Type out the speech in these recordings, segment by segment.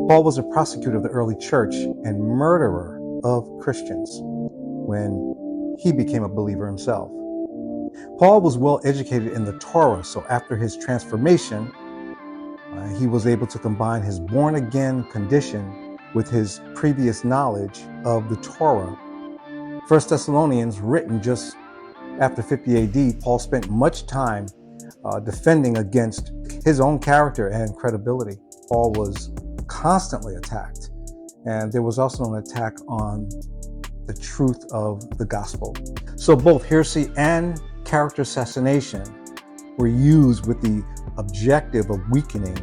Paul was a persecutor of the early church and murderer of Christians when he became a believer himself. Paul was well educated in the Torah, so after his transformation, he was able to combine his born-again condition with his previous knowledge of the Torah. 1 Thessalonians, written just after 50 AD, Paul spent much time defending against his own character and credibility. Paul was constantly attacked, and there was also an attack on the truth of the gospel. So both heresy and character assassination were used with the objective of weakening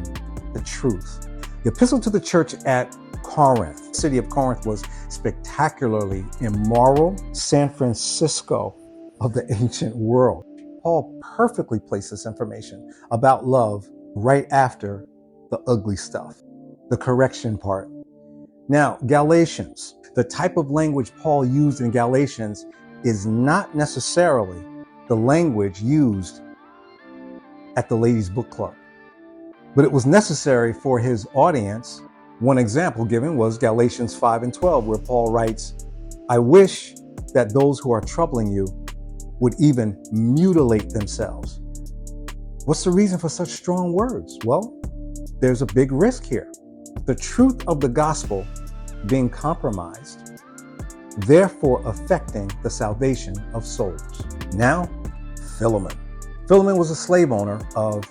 the truth. The epistle to the church at Corinth, the city of Corinth, was spectacularly immoral, San Francisco of the ancient world. Paul perfectly placed this information about love right after the ugly stuff, the correction part. Now, Galatians, the type of language Paul used in Galatians is not necessarily the language used at the ladies' book club, but it was necessary for his audience. One example given was Galatians 5:12, where Paul writes, "I wish that those who are troubling you would even mutilate themselves." What's the reason for such strong words? Well, there's a big risk here. The truth of the gospel being compromised, therefore affecting the salvation of souls. Now, Philemon. Philemon was a slave owner of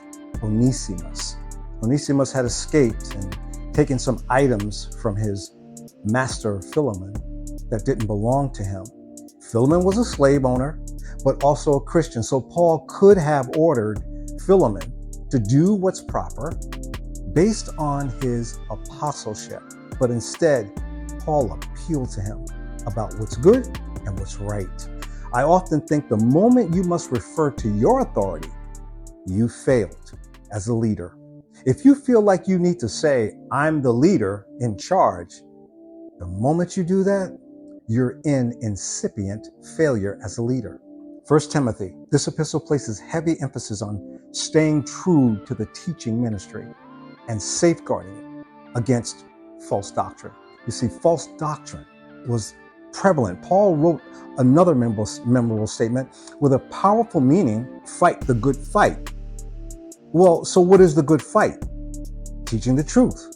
Onesimus. Onesimus had escaped and taken some items from his master Philemon that didn't belong to him. Philemon was a slave owner, but also a Christian. So Paul could have ordered Philemon to do what's proper based on his apostleship. But instead, Paul appealed to him about what's good and what's right. I often think the moment you must refer to your authority, you failed as a leader. If you feel like you need to say, "I'm the leader in charge," the moment you do that, you're in incipient failure as a leader. 1 Timothy, this epistle places heavy emphasis on staying true to the teaching ministry and safeguarding it against false doctrine. You see, false doctrine was prevalent. Paul wrote another memorable statement with a powerful meaning: fight the good fight. Well, so what is the good fight? Teaching the truth.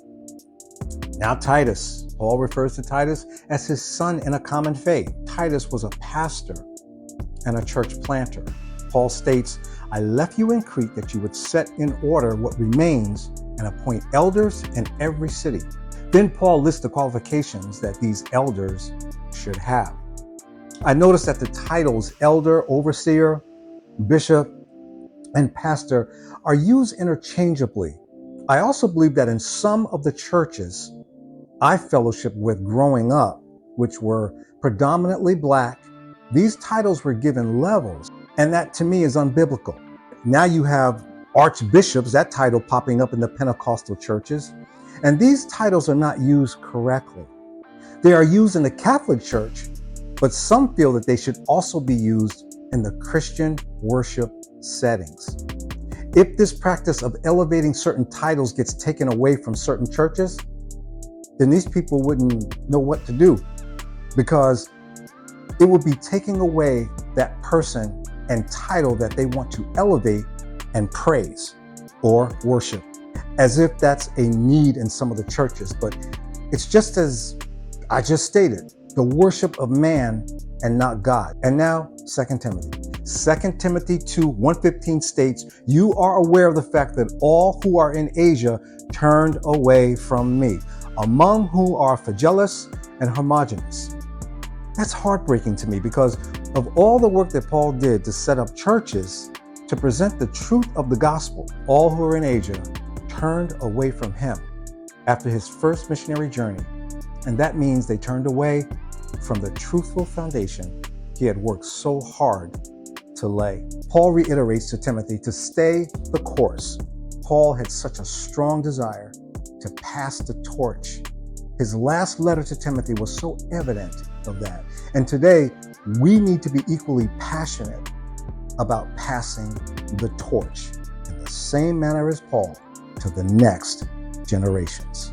Now Titus, Paul refers to Titus as his son in a common faith. Titus was a pastor and a church planter. Paul states, "I left you in Crete that you would set in order what remains and appoint elders in every city." Then Paul lists the qualifications that these elders should have. I noticed that the titles elder, overseer, bishop, and pastor are used interchangeably. I also believe that in some of the churches I fellowshiped with growing up, which were predominantly Black, these titles were given levels, and that to me is unbiblical. Now you have archbishops, that title popping up in the Pentecostal churches, and these titles are not used correctly. They are used in the Catholic Church, but some feel that they should also be used in the Christian worship settings. If this practice of elevating certain titles gets taken away from certain churches, then these people wouldn't know what to do, because it would be taking away that person and title that they want to elevate and praise or worship, as if that's a need in some of the churches. But it's just as I just stated, the worship of man and not God. And now, 2 Timothy. 2 Timothy 2:115 states, "You are aware of the fact that all who are in Asia turned away from me, among whom are Phygellus and Hermogenes." That's heartbreaking to me, because of all the work that Paul did to set up churches to present the truth of the gospel, all who are in Asia turned away from him after his first missionary journey. And that means they turned away from the truthful foundation he had worked so hard to lay. Paul reiterates to Timothy to stay the course. Paul had such a strong desire to pass the torch. His last letter to Timothy was so evident of that. And today, we need to be equally passionate about passing the torch in the same manner as Paul to the next generations.